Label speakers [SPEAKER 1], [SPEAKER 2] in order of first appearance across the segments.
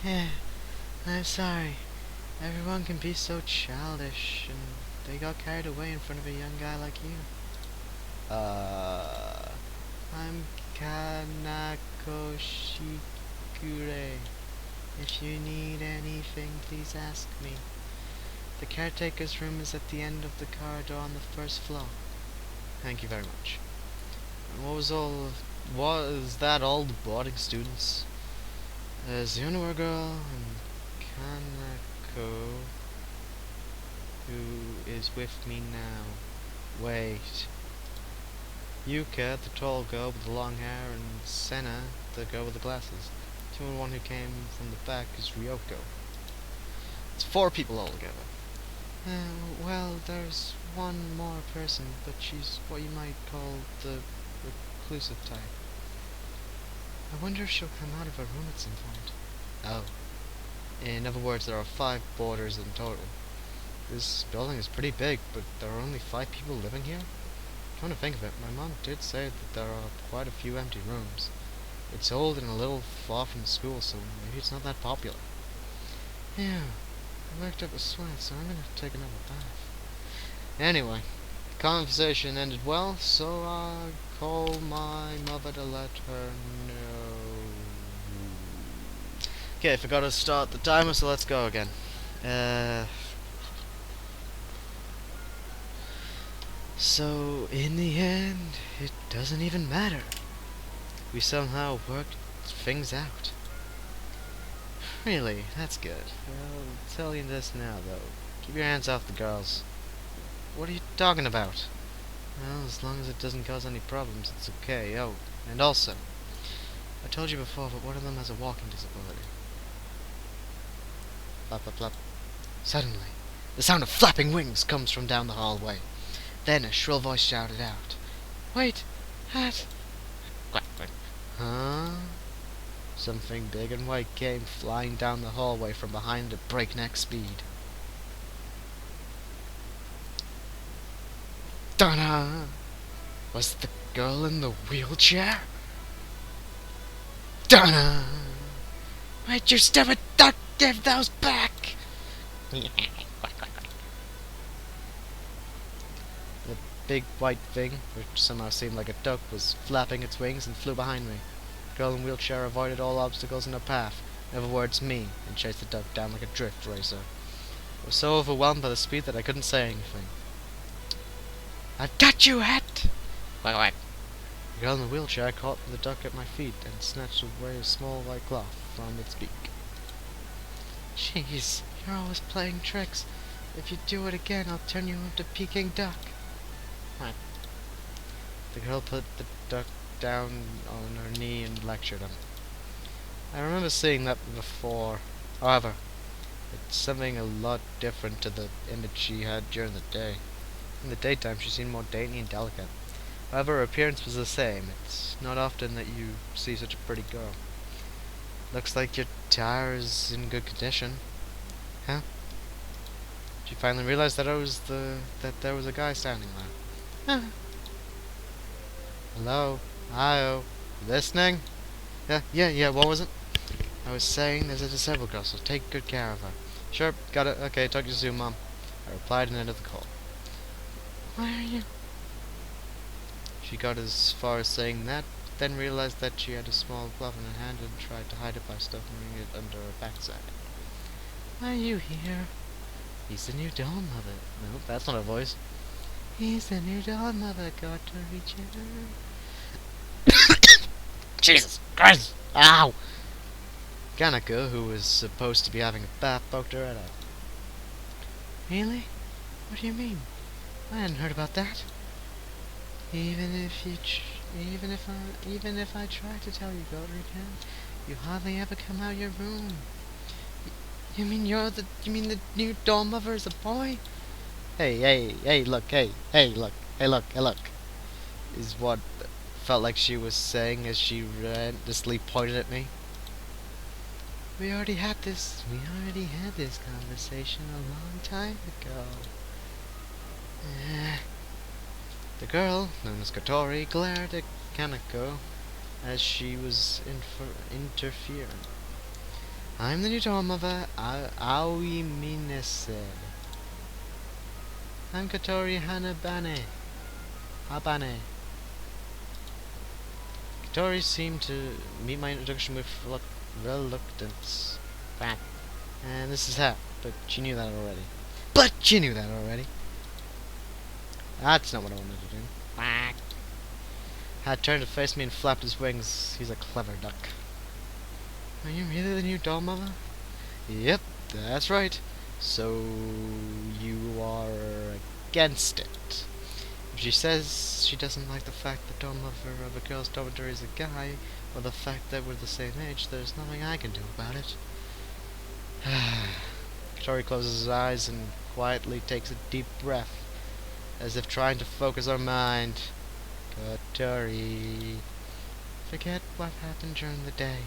[SPEAKER 1] Yeah, I'm sorry. Everyone can be so childish, and they got carried away in front of a young guy like you. I'm Kanako Shikure. If you need anything, please ask me. The caretaker's room is at the end of the corridor on the first floor. Thank you very much. And was that all the boarding students? There's the underwear girl and Kanako, who is with me now. Wait. Yuka, the tall girl with the long hair, and Senna, the girl with the glasses. The only one who came from the back is Ryoko. It's 4 people altogether. Well, there's one more person, but she's what you might call the reclusive type. I wonder if she'll come out of her room at some point. Oh. In other words, there are 5 boarders in total. This building is pretty big, but there are only 5 people living here? Come to think of it, my mom did say that there are quite a few empty rooms. It's old and a little far from the school, so maybe it's not that popular. Yeah, I worked up a sweat, so I'm gonna take another bath. Anyway, the conversation ended well, so I called my mother to let her know. Okay, forgot to start the timer, so let's go again. So, in the end, it doesn't even matter. We somehow worked things out. Really, that's good. I'll tell you this now, though. Keep your hands off the girls. What are you talking about? Well, as long as it doesn't cause any problems, it's okay. Oh, and also, I told you before, but one of them has a walking disability. Flap, flap, flap. Suddenly, the sound of flapping wings comes from down the hallway. Then a shrill voice shouted out, "Wait! Hat!" Quack, quack. Huh? Something big and white came flying down the hallway from behind at breakneck speed. Donna! Was the girl in the wheelchair? Donna! Wait, you stupid duck! Give those back! The big white thing, which somehow seemed like a duck, was flapping its wings and flew behind me. The girl in the wheelchair avoided all obstacles in her path, in other words me, and chased the duck down like a drift racer. I was so overwhelmed by the speed that I couldn't say anything. "I've got you, Hat!" Quack, quack. The girl in the wheelchair caught the duck at my feet and snatched away a small white cloth from its beak. "Jeez, you're always playing tricks. If you do it again, I'll turn you into Peking duck." What? The girl put the duck down on her knee and lectured him. I remember seeing that before. However, it's something a lot different to the image she had during the day. In the daytime, she seemed more dainty and delicate. However, her appearance was the same. It's not often that you see such a pretty girl. Looks like your tire is in good condition. Huh? Did you finally realize that there was a guy standing there? Hello? Hi-oh. Listening? Yeah, what was it? I was saying there's a disabled girl, so take good care of her. Sure, got it. Okay, talk to you soon, Mom. I replied and ended the call. Why are you? She got as far as saying that, then realized that she had a small glove in her hand and tried to hide it by stuffing it under her backside. Why are you here? He's the new doll mother. No, that's not her voice. He's the new doll mother. Got to reach her. Jesus Christ! Ow! Ganaka, who was supposed to be having a bath, poked her head out. Really? What do you mean? I hadn't heard about that. Even if I try to tell you, Godrican, you hardly ever come out of your room. You mean the new doll mother is a boy? Hey, look, look, is what felt like she was saying as she relentlessly pointed at me. We already had this conversation a long time ago. The girl, known as Kotori, glared at Kanako as she was interfering. I'm the new dorm mother, Aoi Minese. I'm Katori Habane. Katori seemed to meet my introduction with reluctance. Back. And this is how. But she knew that already. That's not what I wanted to do. Back. Hat turned to face me and flapped his wings. He's a clever duck. Are you really the new doll mother? Yep, that's right. So you are against it. If she says she doesn't like the fact that doll mother of a girl's dormitory is a guy, or the fact that we're the same age, there's nothing I can do about it. Katori closes his eyes and quietly takes a deep breath, as if trying to focus her mind. Katori, forget what happened during the day.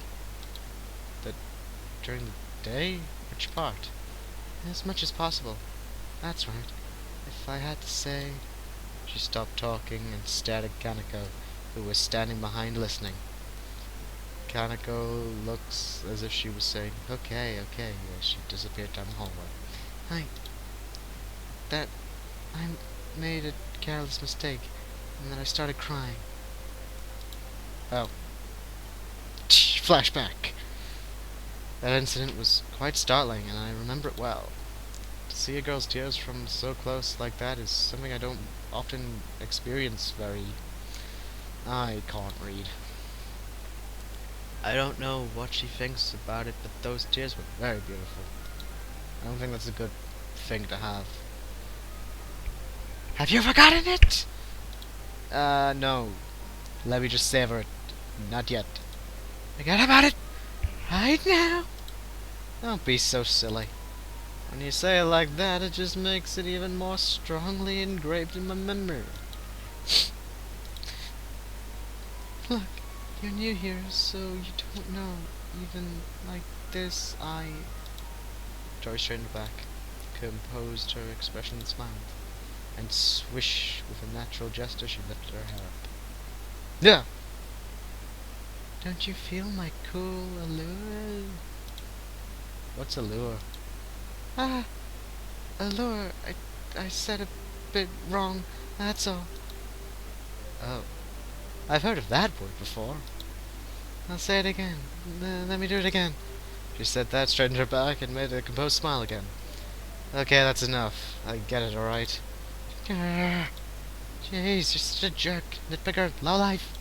[SPEAKER 1] During the day? Which part? As much as possible. That's right. If I had to say... She stopped talking and stared at Kaneko, who was standing behind listening. Kaneko looks as if she was saying, okay, as she disappeared down the hallway. I made a careless mistake, and then I started crying. Oh. Flashback. That incident was quite startling, and I remember it well. To see a girl's tears from so close like that is something I don't often experience I can't read. I don't know what she thinks about it, but those tears were very beautiful. I don't think that's a good thing to have. Have you forgotten it? No. Let me just savor it. Not yet. Forget about it! Right now! Don't be so silly. When you say it like that, it just makes it even more strongly engraved in my memory. Look, you're new here, so you don't know. Even like this, Dory straightened back, composed her expression and smiled. And swish, with a natural gesture, she lifted her hair up. Yeah! Don't you feel my cool allure? What's allure? Allure. I said a bit wrong, that's all. Oh. I've heard of that word before. I'll say it again. Let me do it again. She said that, straightened her back, and made a composed smile again. Okay, that's enough. I get it, alright. Jeez, you're such a jerk. Nitpicker, lowlife.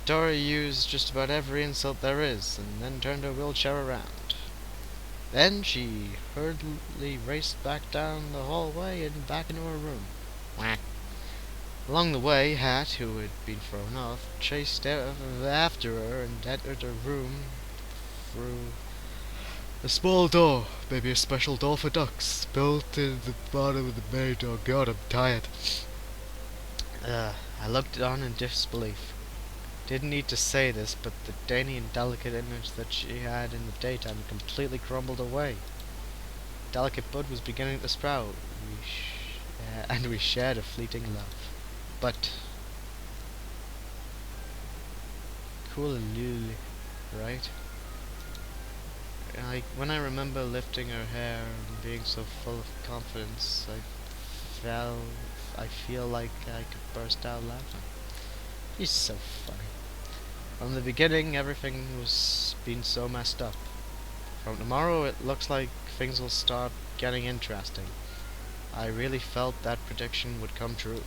[SPEAKER 1] Katori used just about every insult there is, and then turned her wheelchair around. Then she hurriedly raced back down the hallway and back into her room. Whack. Along the way, Hat, who had been thrown off, chased after her and entered her room through a small door, maybe a special door for ducks, built in the bottom of the main door. God, I'm tired. I looked on in disbelief. Didn't need to say this, but the dainty and delicate image that she had in the daytime completely crumbled away. The delicate bud was beginning to sprout, and we shared a fleeting love. But cool and right? When I remember lifting her hair and being so full of confidence, I feel like I could burst out laughing. She's so funny. From the beginning, everything was been so messed up. From tomorrow, it looks like things will start getting interesting. I really felt that prediction would come true.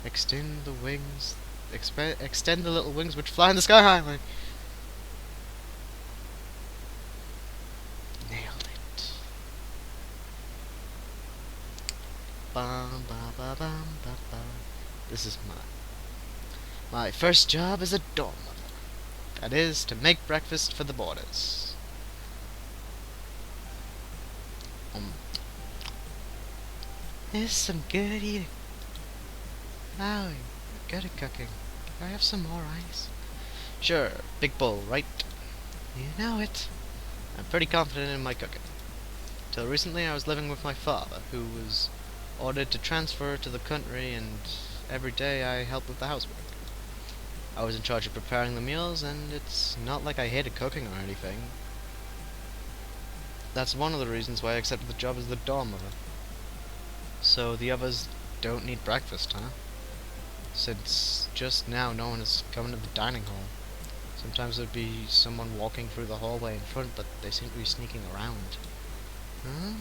[SPEAKER 1] Extend the wings. Extend the little wings which fly in the sky high. Like. Nailed it. Bum, ba, ba, bum, ba, ba. This is my first job as a dorm mother. That is, to make breakfast for the boarders. This is some good eating. Wow, you're good at cooking. Can I have some more ice? Sure, big bowl, right? You know it. I'm pretty confident in my cooking. Till recently I was living with my father, who was ordered to transfer to the country, and every day I helped with the housework. I was in charge of preparing the meals, and it's not like I hated cooking or anything. That's one of the reasons why I accepted the job as the dorm mother. So the others don't need breakfast, huh? Since just now no one is coming to the dining hall. Sometimes there'd be someone walking through the hallway in front, but they seem to be sneaking around. Huh?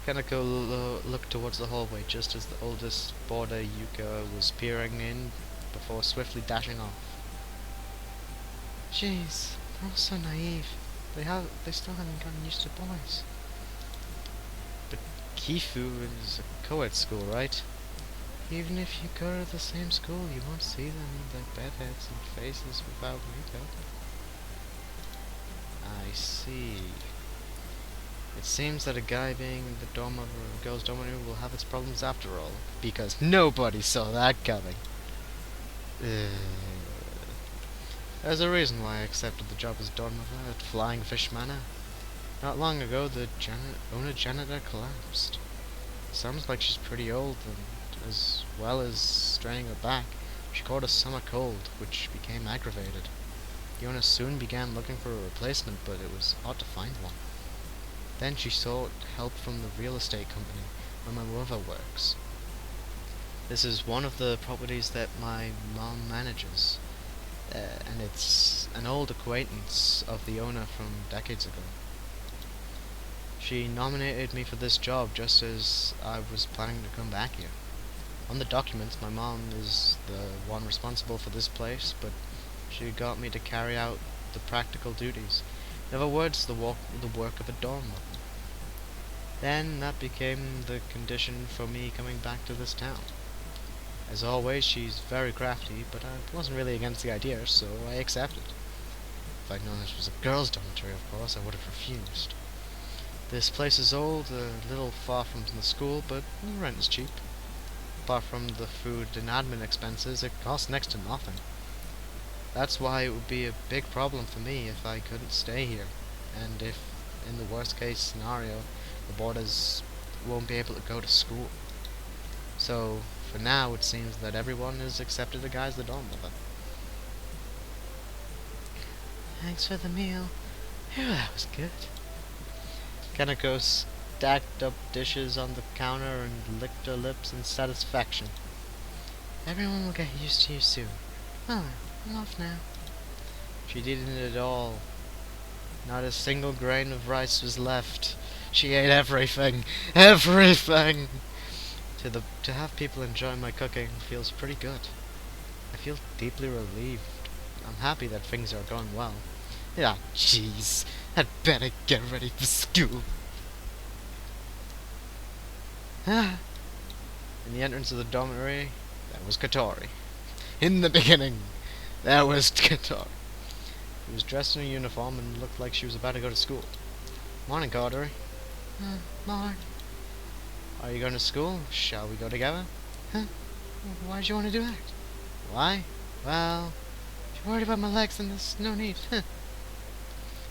[SPEAKER 1] Kanako looked towards the hallway just as the oldest boarder Yuka was peering in before swiftly dashing off. Jeez, they're all so naive. They still haven't gotten used to boys. But Kifu is a co-ed school, right? Even if you go to the same school, you won't see them in their bedheads and faces without makeup. I see. It seems that a guy being in the dorm of a girl's dormitory will have its problems after all, because nobody saw that coming. There's a reason why I accepted the job as dorm mother at Flying Fish Manor. Not long ago, the owner janitor collapsed. Sounds like she's pretty old, and as well as straining her back, she caught a summer cold, which became aggravated. The owner soon began looking for a replacement, but it was hard to find one. Then she sought help from the real estate company where my mother works. This is one of the properties that my mom manages, and it's an old acquaintance of the owner from decades ago. She nominated me for this job just as I was planning to come back here. On the documents, my mom is the one responsible for this place, but she got me to carry out the practical duties. In other words, the work of a dorm mother. Then that became the condition for me coming back to this town. As always, she's very crafty, but I wasn't really against the idea, so I accepted. If I'd known this was a girls' dormitory, of course, I would have refused. This place is old, a little far from the school, but the rent is cheap. Apart from the food and admin expenses, it costs next to nothing. That's why it would be a big problem for me if I couldn't stay here, and if, in the worst case scenario, the boarders won't be able to go to school. So, for now, it seems that everyone has accepted the guy as the dorm mother. Thanks for the meal. Phew, that was good. Kanako stacked up dishes on the counter and licked her lips in satisfaction. Everyone will get used to you soon. Oh, I'm off now. She didn't at all. Not a single grain of rice was left. She ate everything. Everything! To have people enjoy my cooking feels pretty good. I feel deeply relieved. I'm happy that things are going well. Yeah, jeez. I'd better get ready for school. In the entrance of the dormitory, there was Katori. In the beginning, there was Katori. She was dressed in a uniform and looked like she was about to go to school. Morning, Katori. Morning. Are you going to school? Shall we go together? Huh? Why do you want to do that? Why? Well, if you're worried about my legs, then there's no need.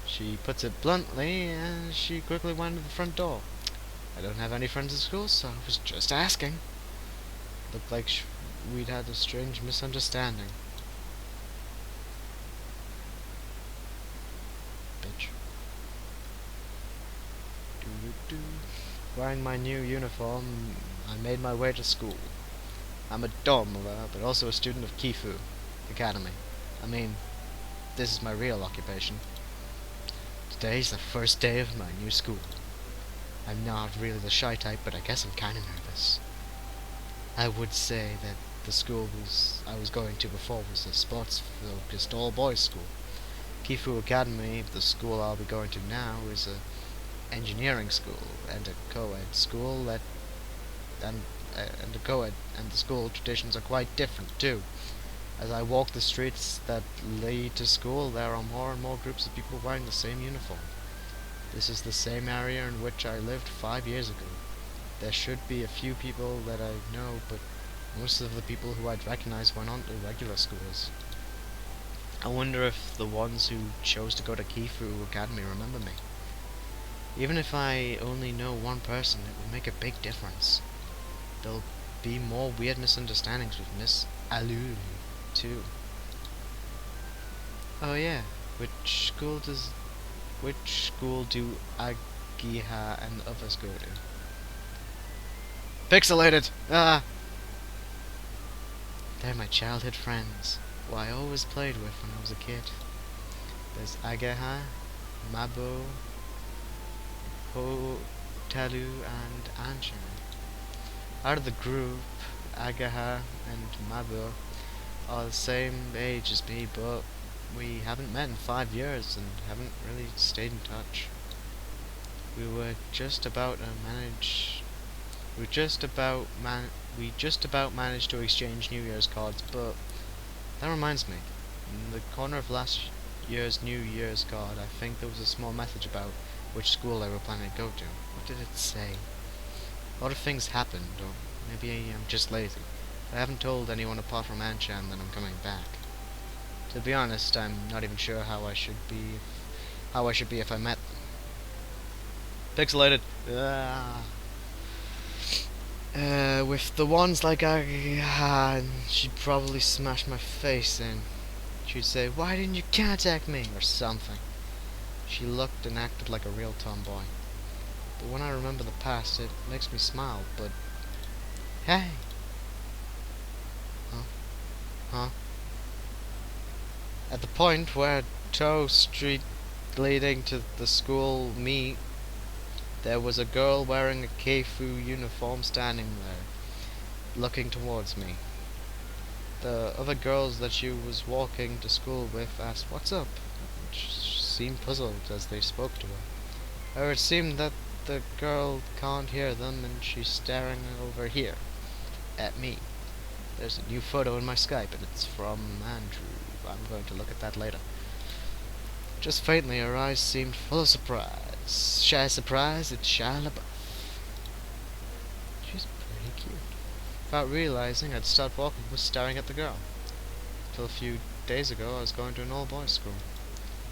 [SPEAKER 1] She puts it bluntly, and she quickly went to the front door. I don't have any friends at school, so I was just asking. Looked like we'd had a strange misunderstanding. Bitch. Doo-doo-doo. Wearing my new uniform, I made my way to school. I'm a dorm mother, but also a student of Kifu Academy. I mean, this is my real occupation. Today's the first day of my new school. I'm not really the shy type, but I guess I'm kinda nervous. I would say that the school I was going to before was a sports-focused all-boys school. Kifu Academy, the school I'll be going to now, is a engineering school and a co-ed school and the school traditions are quite different too. As I walk the streets that lead to school, there are more and more groups of people wearing the same uniform. This is the same area in which I lived 5 years ago. There should be a few people that I know, but most of the people who I'd recognize went on to regular schools. I wonder if the ones who chose to go to Kifu Academy remember me. Even if I only know one person, it would make a big difference. There'll be more weird misunderstandings with Miss Alulu, too. Oh yeah, which school do Agiha and the others go to? Pixelated! Ah! They're my childhood friends, who I always played with when I was a kid. There's Agaha, Mabo, Hotalu, and Anshan. Out of the group, Agaha and Mabo are the same age as me, but we haven't met in 5 years and haven't really stayed in touch. We just about managed to exchange New Year's cards, but that reminds me. In the corner of last year's New Year's card, I think there was a small message about which school they were planning to go to. What did it say? A lot of things happened, or maybe I'm just lazy. I haven't told anyone apart from Anshan that I'm coming back. To be honest, I'm not even sure how I should be if I met them. Pixelated. With the ones like she'd probably smash my face in. She'd say, "Why didn't you contact me?" or something. She looked and acted like a real tomboy. But when I remember the past, it makes me smile, but... Hey! Huh? At the point where Toe Street leading to the school meet, there was a girl wearing a Keifu uniform standing there, looking towards me. The other girls that she was walking to school with asked, "What's up?" She seemed puzzled as they spoke to her. Or it seemed that the girl can't hear them and she's staring over here, at me. There's a new photo in my Skype and it's from Andrew. I'm going to look at that later. Just faintly, her eyes seemed full of surprise. Shy surprise at Shia LaBeouf. She's pretty cute. Without realizing, I'd stopped walking and was staring at the girl. Till a few days ago, I was going to an all-boys school.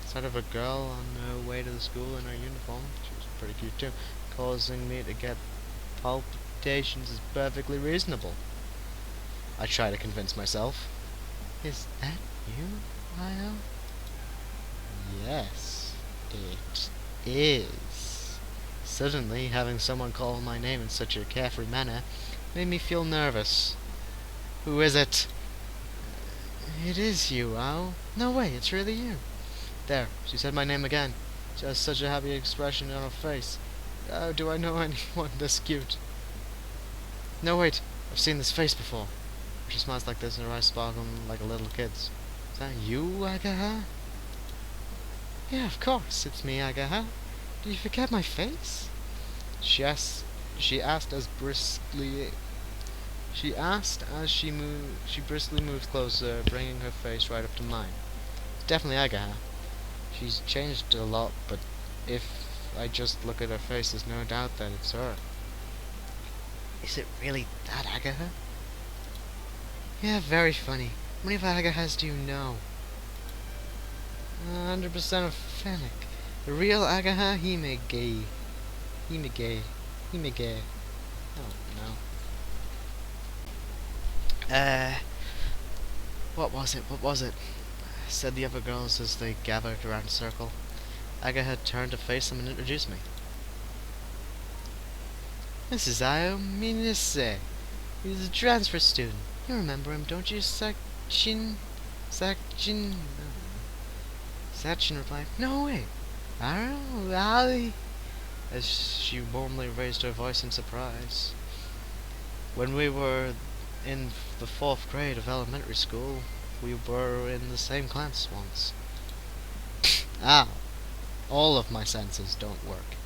[SPEAKER 1] Sight of a girl on her way to the school in her uniform, she was pretty cute too, causing me to get palpitations is perfectly reasonable. I try to convince myself. Is that you, Lyle? Yes, it is. Suddenly, having someone call my name in such a carefree manner made me feel nervous. Who is it? It is you, Al. No way, it's really you. There, she said my name again. She has such a happy expression on her face. How do I know anyone this cute? No, wait, I've seen this face before. She smiles like this and her eyes sparkle like a little kid's. Is that you, Agaha? Yeah, of course, it's me, Agaha. Did you forget my face? She asked as briskly... She briskly moved closer, bringing her face right up to mine. It's definitely Agaha. She's changed a lot, but if I just look at her face, there's no doubt that it's her. Is it really that Agaha? Yeah, very funny. How many of Agahas do you know? 100% of Fennec. The real Agaha, Himege. Oh, no. What was it? Said the other girls as they gathered around a circle. Agaha turned to face them and introduced me. This is Ayo Minise. He's a transfer student. You remember him, don't you, Sachin? Sachin replied, "No way. Ali," as she warmly raised her voice in surprise. When we were in the 4th grade of elementary school, we were in the same class once. All of my senses don't work.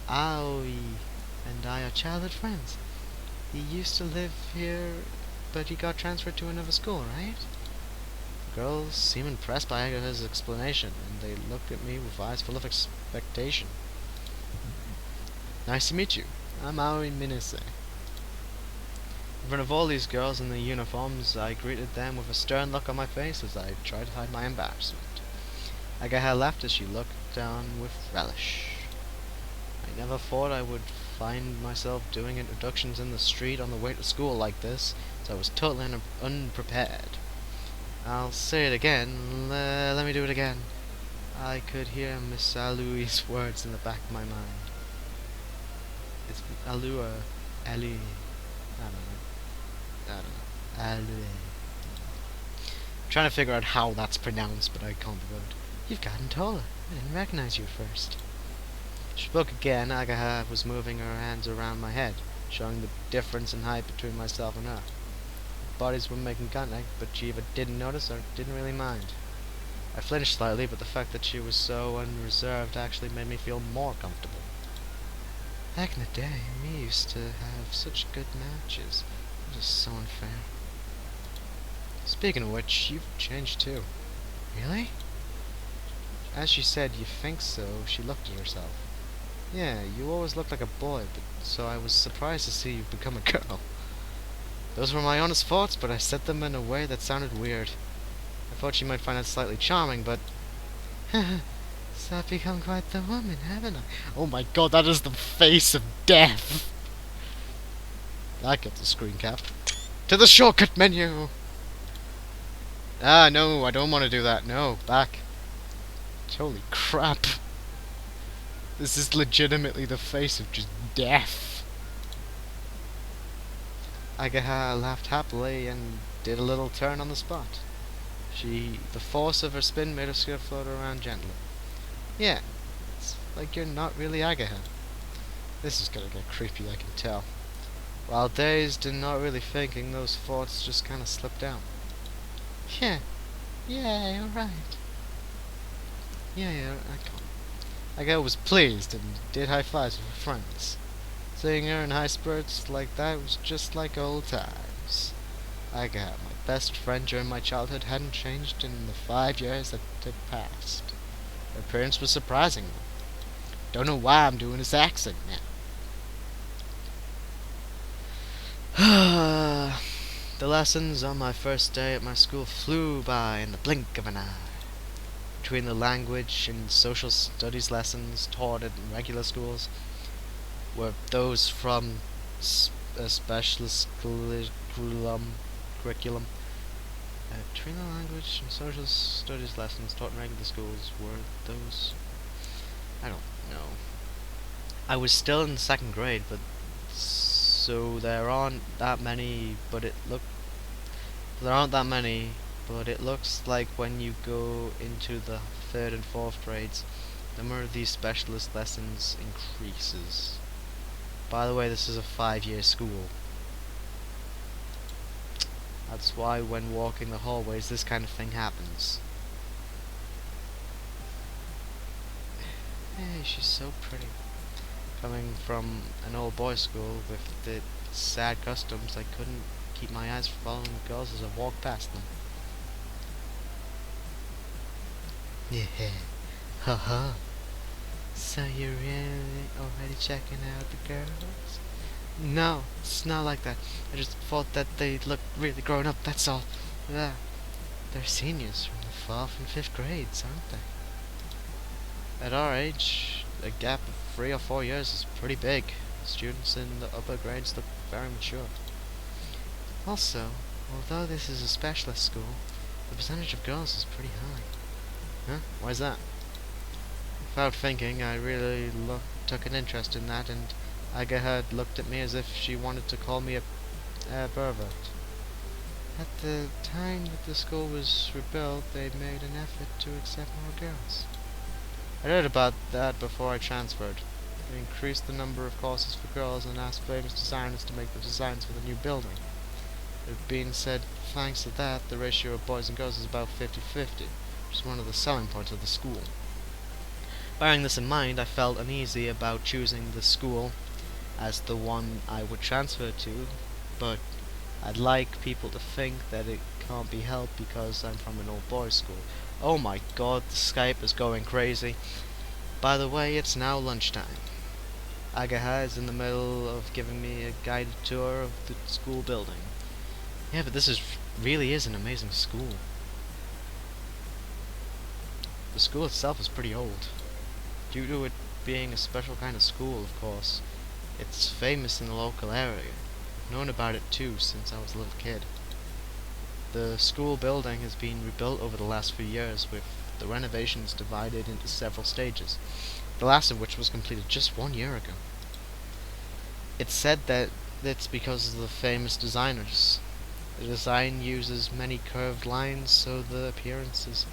[SPEAKER 1] Aoi and I are childhood friends. He used to live here, but he got transferred to another school, right? The girls seemed impressed by Agaha's explanation, and they looked at me with eyes full of expectation. Nice to meet you. I'm Aoi Minase. In front of all these girls in their uniforms, I greeted them with a stern look on my face as I tried to hide my embarrassment. Agaha laughed as she looked down with relish. I never thought I would find myself doing introductions in the street on the way to school like this, so I was totally unprepared. I'll say it again. Let me do it again. I could hear Miss Aloui's words in the back of my mind. It's Alou or Ali? I don't know. Alou. I'm trying to figure out how that's pronounced, but I can't be bothered. You've gotten taller. I didn't recognize you at first. She spoke again. Agaha was moving her hands around my head, showing the difference in height between myself and her. Our bodies were making contact, but she either didn't notice or didn't really mind. I flinched slightly, but the fact that she was so unreserved actually made me feel more comfortable. Back in the day, we used to have such good matches. It was so unfair. Speaking of which, you've changed too. Really? As she said, you think so, she looked at herself. Yeah, you always looked like a boy, but so I was surprised to see you become a girl. Those were my honest thoughts, but I said them in a way that sounded weird. I thought she might find it slightly charming, but... So I've become quite the woman, haven't I? Oh my god, that is the face of death! That gets a screen cap. To the shortcut menu! Ah, no, I don't want to do that. No, back. Holy crap. This is legitimately the face of just death. Agaha laughed happily and did a little turn on the spot. The force of her spin made her skirt float around gently. Yeah, it's like you're not really Agaha. This is gonna get creepy, I can tell. While dazed and not really thinking, those thoughts just kinda slipped out. Yeah, you're right. Yeah, I can't. Agaha was pleased and did high fives with her friends. Seeing her in high spirits like that was just like old times. Agaha, my best friend during my childhood, hadn't changed in the 5 years that had passed. Her appearance was surprising. Don't know why I'm doing this accent now. The lessons on my first day at my school flew by in the blink of an eye. Between the language and social studies lessons taught in regular schools were those from a specialist curriculum. Between the language and social studies lessons taught in regular schools were those... I don't know. I was still in 2nd grade, but so there aren't that many, but it looks like when you go into the 3rd and 4th grades, the number of these specialist lessons increases. By the way, this is a 5-year school. That's why when walking the hallways, this kind of thing happens. Hey, she's so pretty. Coming from an old boys' school with the sad customs, I couldn't keep my eyes from following the girls as I walked past them. Yeah, haha. So you're really already checking out the girls? No, it's not like that. I just thought that they looked really grown up, that's all. Yeah. They're seniors from the 4th and 5th grades, aren't they? At our age, a gap of 3 or 4 years is pretty big. Students in the upper grades look very mature. Also, although this is a specialist school, the percentage of girls is pretty high. Huh? Why's that? Without thinking, I really took an interest in that, and Agaha looked at me as if she wanted to call me a pervert. At the time that the school was rebuilt, they made an effort to accept more girls. I heard about that before I transferred. They increased the number of courses for girls and asked famous designers to make the designs for the new building. It being said, thanks to that, the ratio of boys and girls is about 50-50, which is one of the selling points of the school. Bearing this in mind, I felt uneasy about choosing the school as the one I would transfer to, but I'd like people to think that it can't be helped because I'm from an old boys' school. Oh my god, the Skype is going crazy. By the way, it's now lunchtime. Agaha is in the middle of giving me a guided tour of the school building. Yeah, but this really is an amazing school. The school itself is pretty old. Due to it being a special kind of school, of course, it's famous in the local area. I've known about it too since I was a little kid. The school building has been rebuilt over the last few years, with the renovations divided into several stages, the last of which was completed just 1 year ago. It's said that it's because of the famous designers. The design uses many curved lines, so the appearance is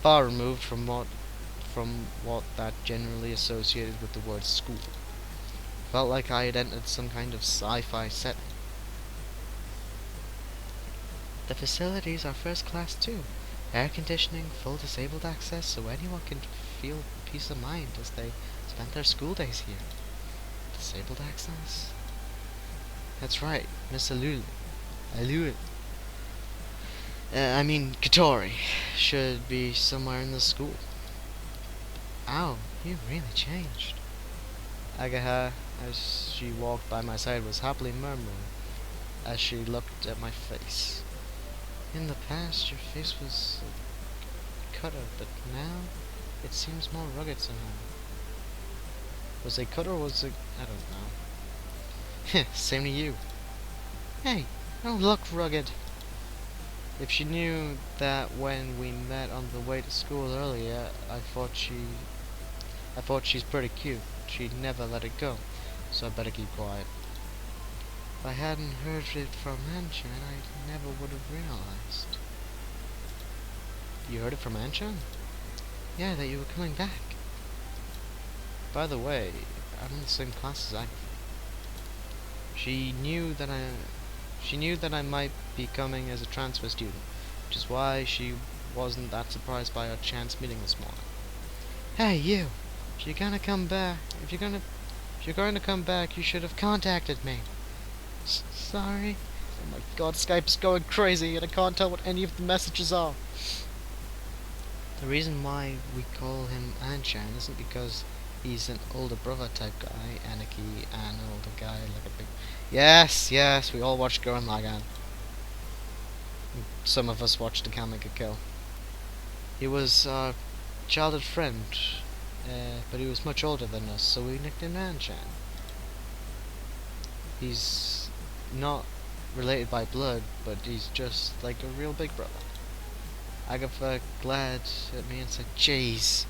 [SPEAKER 1] far removed from what that generally associated with the word school. Felt like I had entered some kind of sci-fi setting. The facilities are first class too. Air conditioning, full disabled access, so anyone can feel peace of mind as they spend their school days here. Disabled access? That's right, Miss Alul. Katori should be somewhere in the school. Ow, you really changed. Agaha, as she walked by my side, was happily murmuring as she looked at my face. In the past, your face was cutter, but now it seems more rugged somehow. Was it cutter or was it... I don't know. Same to you. Hey, I don't look rugged. If she knew that when we met on the way to school earlier, I thought she's pretty cute. She'd never let it go, so I better keep quiet. If I hadn't heard it from Anchan, I never would have realized. You heard it from Anchan? Yeah, that you were coming back. By the way, I'm in the same class as Agatha. She knew that I might be coming as a transfer student, which is why she wasn't that surprised by our chance meeting this morning. Hey, you! If you're going to come back, you should have contacted me. Sorry. Oh my god, Skype is going crazy and I can't tell what any of the messages are. The reason why we call him Anshan isn't because he's an older brother type guy, Anarchy, an older guy like a big... Yes, we all watched Gurren Lagann. Some of us watched Akame ga Kill. He was our childhood friend, but he was much older than us, so we nicknamed him Anshan. He's not related by blood, but he's just like a real big brother. Agatha glared at me and said, "Jeez,"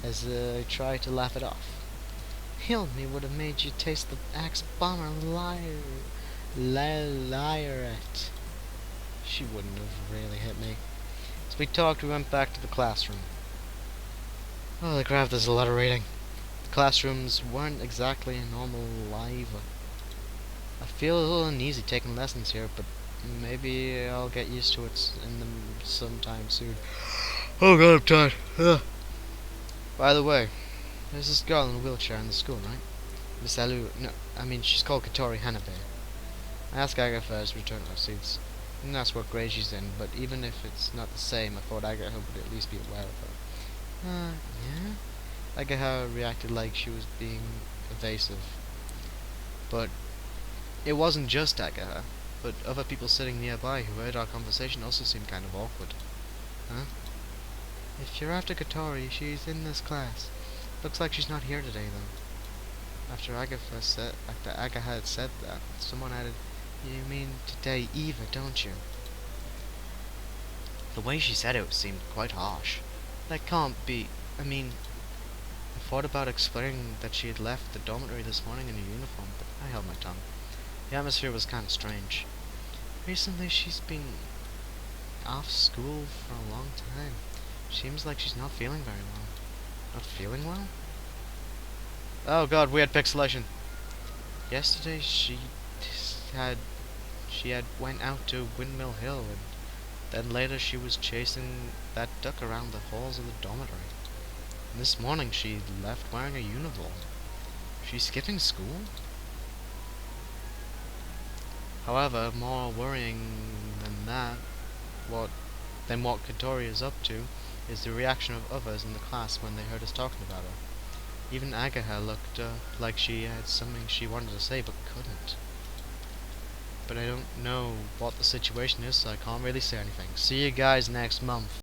[SPEAKER 1] as I tried to laugh it off. Healed me would have made you taste the axe bomber liarette. She wouldn't have really hit me. As we talked, we went back to the classroom. Holy crap, there's a lot of reading. The classrooms weren't exactly a normal live. I feel a little uneasy taking lessons here, but maybe I'll get used to it sometime soon. Oh god, I'm tired. Ugh. By the way, there's this girl in a wheelchair in the school, right? Miss Alu... No, she's called Katori Hanabe. I asked Agatha as we returned our seats. I didn't ask what grade she's in, but even if it's not the same, I thought Agatha would at least be aware of her. Yeah? Agatha reacted like she was being evasive. But it wasn't just Agatha, but other people sitting nearby who heard our conversation also seemed kind of awkward. Huh? If you're after Katori, she's in this class. Looks like she's not here today, though. After Agatha had said that, someone added, "You mean today Eva, don't you?" The way she said it seemed quite harsh. That can't be... I thought about explaining that she had left the dormitory this morning in her uniform, but I held my tongue. The atmosphere was kind of strange. Recently she's been off school for a long time. Seems like she's not feeling very well. Not feeling well? Oh god, we had pixelation. Yesterday she had went out to Windmill Hill, and then later she was chasing that duck around the halls of the dormitory. And this morning she left wearing a uniform. She's skipping school? However, more worrying than that, what Katori is up to, is the reaction of others in the class when they heard us talking about her. Even Agatha looked like she had something she wanted to say but couldn't. But I don't know what the situation is, so I can't really say anything. See you guys next month.